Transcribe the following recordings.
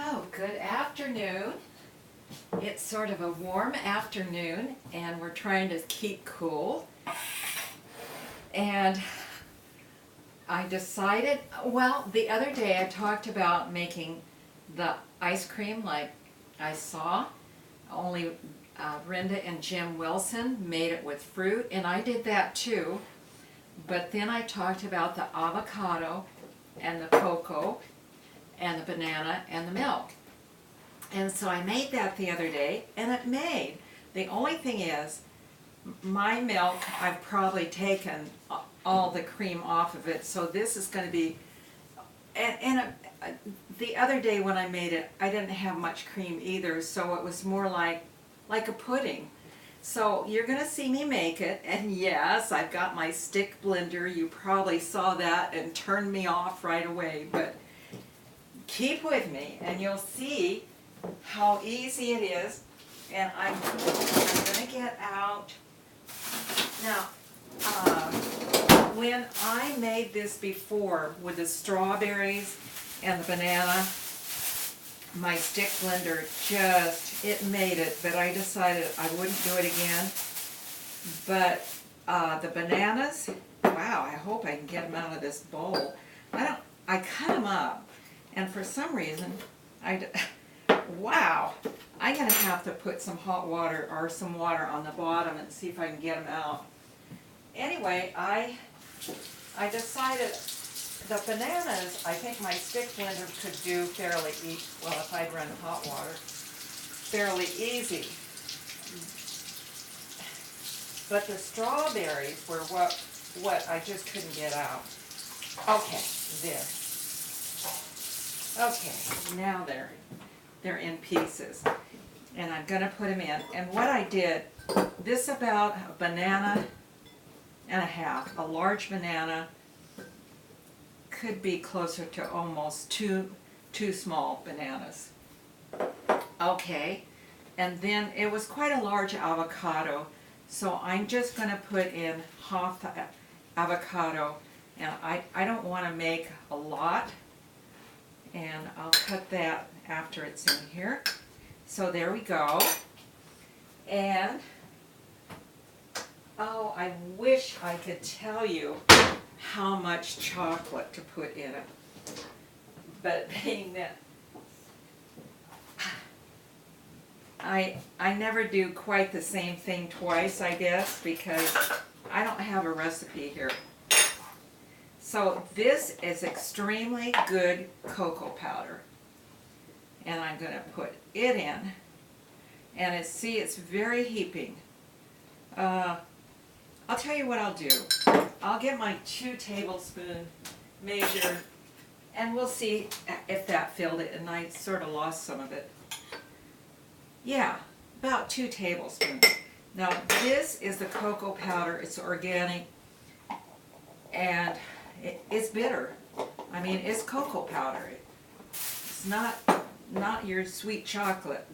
Oh, good afternoon. It's sort of a warm afternoon and we're trying to keep cool. And I decided, well, the other day I talked about making the ice cream like I saw. Only Brenda and Jim Wilson made it with fruit, and I did that too. But then I talked about the avocado and the cocoa and the banana and the milk. And so I made that the other day, and it made. The only thing is, my milk, I've probably taken all the cream off of it, so this is going to be, the other day when I made it, I didn't have much cream either, so it was more like a pudding. So you're going to see me make it, and yes, I've got my stick blender. You probably saw that and turned me off right away, but keep with me and you'll see how easy it is. And I'm going to get out. Now, when I made this before with the strawberries and the banana, my stick blender it made it, but I decided I wouldn't do it again. But the bananas, wow, I hope I can get them out of this bowl. I cut them up, and for some reason, wow, I'm going to have to put some hot water or some water on the bottom and see if I can get them out. Anyway, I decided the bananas, I think my stick blender could do fairly easy. Well, if I'd run hot water, fairly easy. But the strawberries were what I just couldn't get out. Okay, there. Okay, now they're in pieces, and I'm going to put them in. And what I did, this about a banana and a half, a large banana. Could be closer to almost two small bananas. Okay, and then it was quite a large avocado, so I'm just going to put in half the avocado, and I don't want to make a lot, and I'll cut that after it's in here. So there we go. And oh, I wish I could tell you how much chocolate to put in it, but being that I never do quite the same thing twice, I guess, because I don't have a recipe here. So this is extremely good cocoa powder, and I'm going to put it in, and it's very heaping. I'll tell you what I'll do. I'll get my 2 tablespoon measure, and we'll see if that filled it, and I sort of lost some of it. Yeah, about 2 tablespoons. Now this is the cocoa powder. It's organic, and it's bitter. I mean, it's cocoa powder. It's not your sweet chocolate.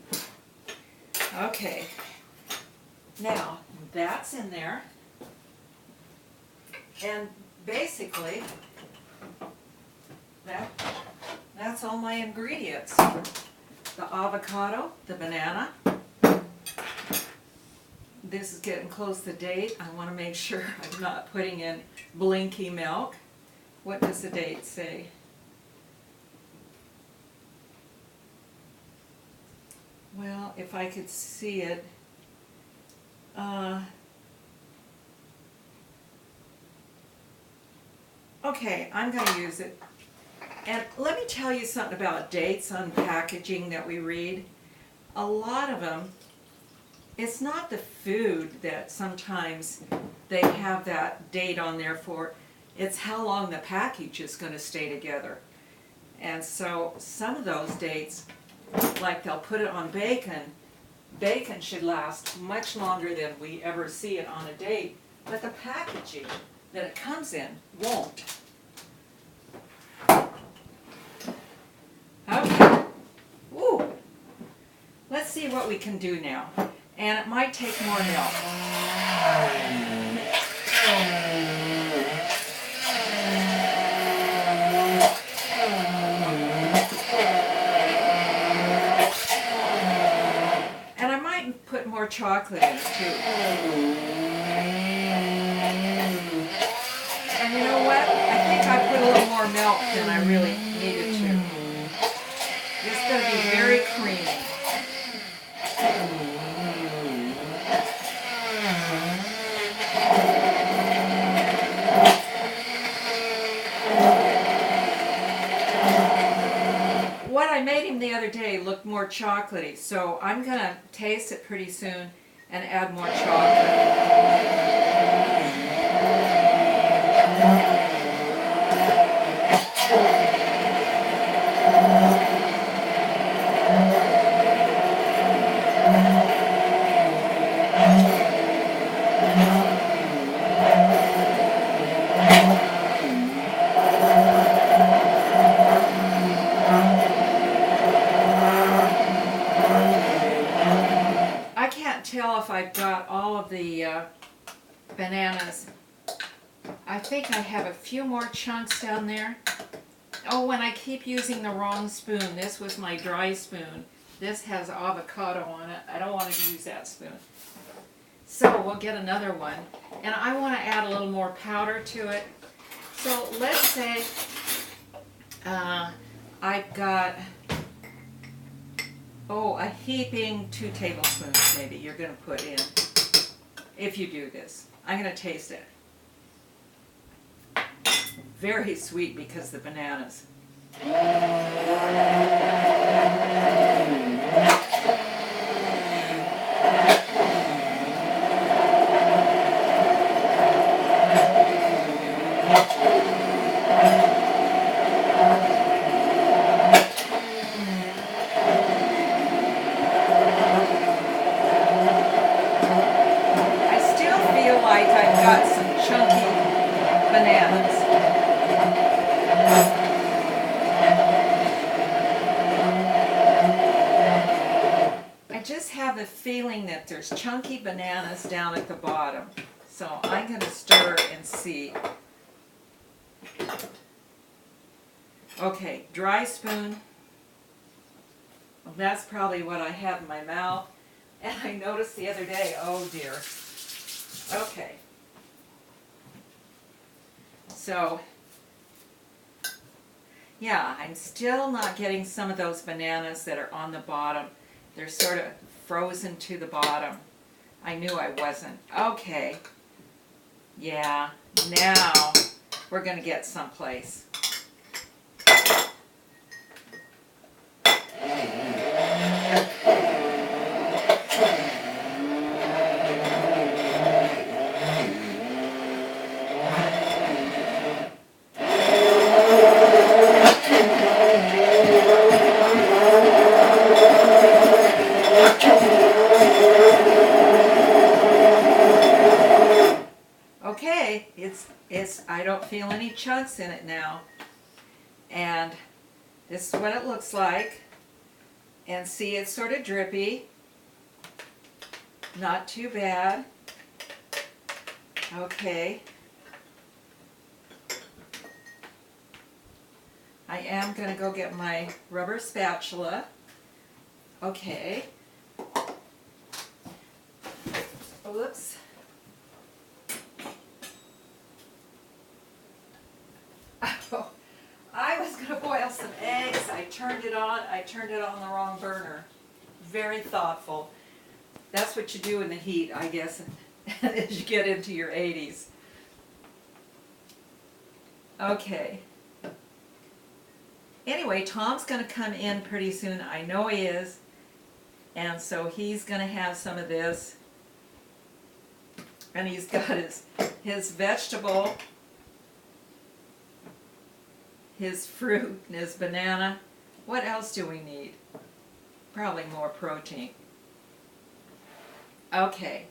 Okay, now that's in there. And basically, that's all my ingredients. The avocado, the banana. This is getting close to date. I want to make sure I'm not putting in blinky milk. What does the date say? Well, if I could see it. Okay, I'm going to use it. And let me tell you something about dates on packaging that we read. A lot of them, it's not the food that sometimes they have that date on there for. It's how long the package is going to stay together. And so some of those dates, like they'll put it on bacon, bacon should last much longer than we ever see it on a date, but the packaging that it comes in won't. Okay. Ooh. Let's see what we can do now. And it might take more milk. more chocolate in it too. And you know what? I think I put a little more milk than I really needed to. It's going to be very creamy. What I made him the other day looked more chocolatey, so I'm going to taste it pretty soon and add more chocolate. I can't tell if I've got all of the bananas. I think I have a few more chunks down there. Oh, and I keep using the wrong spoon. This was my dry spoon. This has avocado on it. I don't want to use that spoon. So we'll get another one. And I want to add a little more powder to it. So let's say I've got, a heaping 2 tablespoons maybe you're going to put in if you do this. I'm going to taste it. Very sweet because the bananas. I still feel like I've got some chunky bananas. I just have the feeling that there's chunky bananas down at the bottom. So I'm going to stir and see. Okay, dry spoon. Well, that's probably what I have in my mouth. And I noticed the other day, oh dear. Okay. So, yeah, I'm still not getting some of those bananas that are on the bottom. They're sort of frozen to the bottom. I knew I wasn't. Okay. Yeah, now we're going to get someplace. Okay, I don't feel any chunks in it now. And this is what it looks like. And see, it's sort of drippy. Not too bad. Okay. I am going to go get my rubber spatula. Okay. Oops. Oh, I was going to boil some eggs. I turned it on the wrong burner. Very thoughtful. That's what you do in the heat, I guess, as you get into your 80s. Okay. Anyway, Tom's going to come in pretty soon. I know he is. And so he's going to have some of this. And he's got his vegetable, his fruit, and his banana. What else do we need? Probably more protein. Okay.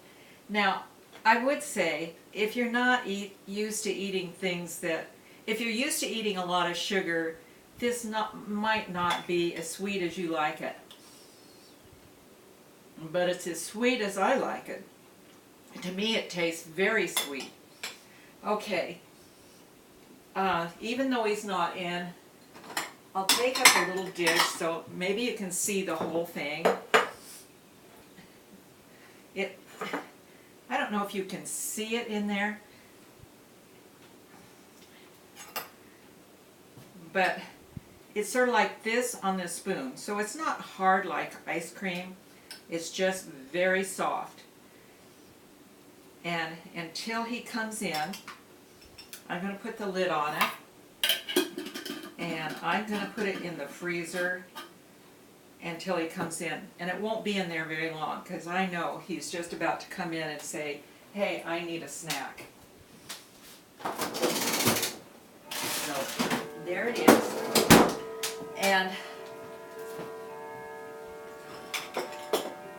Now, I would say, if you're not used to eating things that, if you're used to eating a lot of sugar, this might not be as sweet as you like it. But it's as sweet as I like it. To me, it tastes very sweet. Okay. Even though he's not in, I'll take up a little dish so maybe you can see the whole thing. it, I don't know if you can see it in there, but it's sort of like this on the spoon. So it's not hard like ice cream. It's just very soft. And until he comes in, I'm going to put the lid on it. And I'm going to put it in the freezer until he comes in. And it won't be in there very long because I know he's just about to come in and say, hey, I need a snack. So there it is. And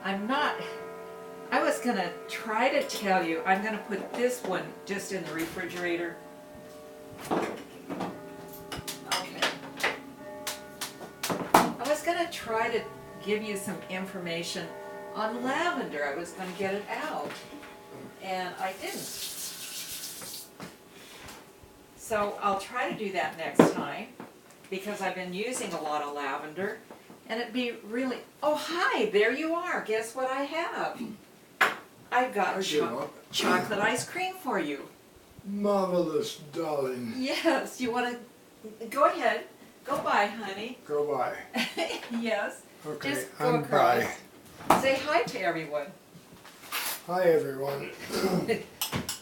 I was going to try to tell you, I'm going to put this one just in the refrigerator. Okay. I was going to try to give you some information on lavender. I was going to get it out, and I didn't. So I'll try to do that next time, because I've been using a lot of lavender, and it'd be really, oh hi, there you are, guess what I have? I've got chocolate ice cream for you. Marvelous, darling. Yes, you want to, go ahead, go by, honey. Go by. Yes, Okay, just go I'm across. by. Say hi to everyone. Hi, everyone.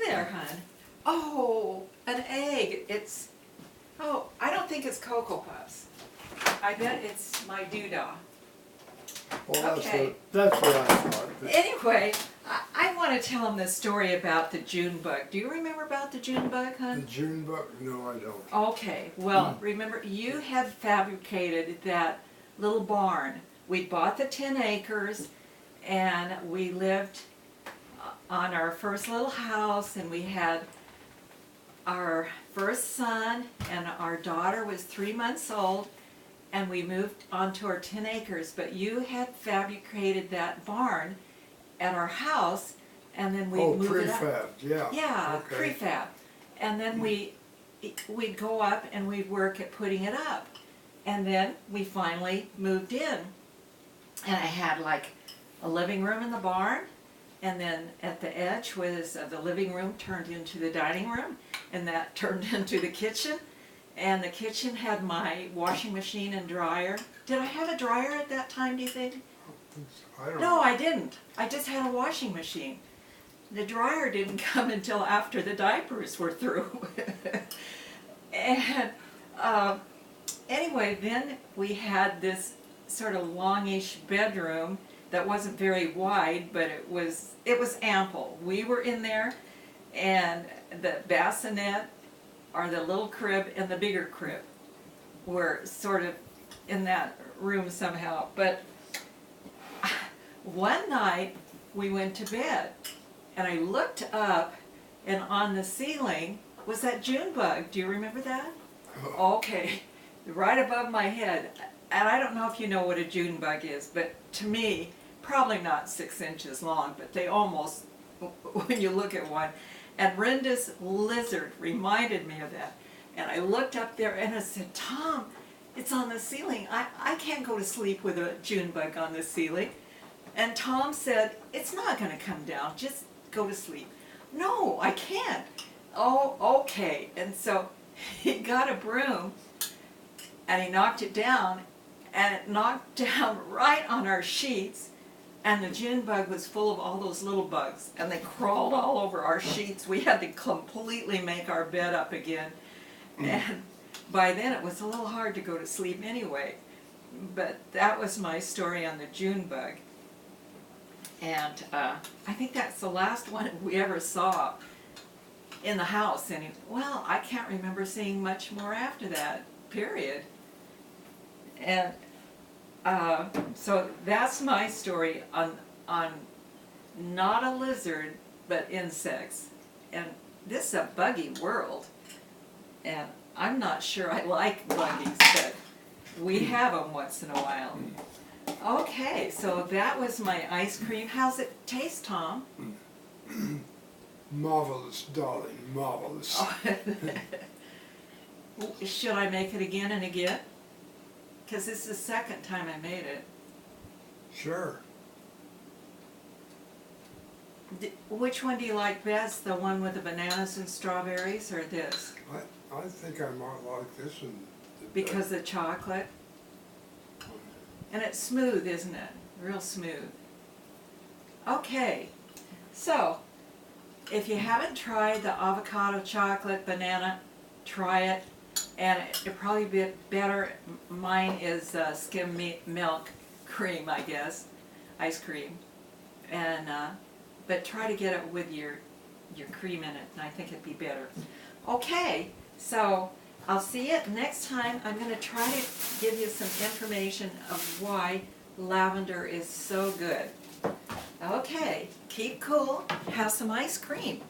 There, hon. Oh, an egg, it's, oh, I don't think it's Cocoa Puffs. I bet it's my doodah. Well, Okay. that's what I thought. But Anyway, I want to tell him this story about the June bug. Do you remember about the June bug, the hon? June bug? No, I don't. Okay, well, remember, you had fabricated that little barn. We bought the 10 acres, and we lived on our first little house, and we had our first son, and our daughter was 3 months old, and we moved onto our 10 acres, but you had fabricated that barn at our house, and then we moved it up. prefab, yeah. Yeah, Okay. prefab. And then we'd go up and we'd work at putting it up. And then we finally moved in. And I had like a living room in the barn, and then at the edge was the living room turned into the dining room, and that turned into the kitchen. And the kitchen had my washing machine and dryer. Did I have a dryer at that time, do you think? I don't No, know. I didn't. I just had a washing machine. The dryer didn't come until after the diapers were through. And anyway, then we had this sort of longish bedroom that wasn't very wide, but it was ample. We were in there, and the bassinet, or the little crib, and the bigger crib were sort of in that room somehow. But one night we went to bed, and I looked up, and on the ceiling was that June bug. Do you remember that? Okay, right above my head. And I don't know if you know what a June bug is, but to me, probably not 6 inches long, but they almost, when you look at one. And Brenda's lizard reminded me of that. And I looked up there and I said, Tom, it's on the ceiling. I can't go to sleep with a June bug on the ceiling. And Tom said, it's not going to come down. Just go to sleep. No, I can't. Oh, okay. And so he got a broom and he knocked it down, and it knocked down right on our sheets. And the June bug was full of all those little bugs, and they crawled all over our sheets. We had to completely make our bed up again. And by then it was a little hard to go to sleep anyway. But that was my story on the June bug. And I think that's the last one we ever saw in the house. And well, I can't remember seeing much more after that, period. And so that's my story on not a lizard, but insects. And this is a buggy world. And I'm not sure I like buggies, but we have them once in a while. Okay, so that was my ice cream. How's it taste, Tom? Marvelous, darling, marvelous. Should I make it again and again? Because this is the second time I made it. Sure. Which one do you like best? The one with the bananas and strawberries or this? I think I might like this one. Because the chocolate? And it's smooth, isn't it? Real smooth. Okay, so if you haven't tried the avocado chocolate banana, try it. And it'd probably be better. Mine is skim milk cream, I guess, ice cream. And but try to get it with your cream in it, and I think it'd be better. Okay, so I'll see you next time. I'm going to try to give you some information of why lavender is so good. Okay, keep cool, have some ice cream.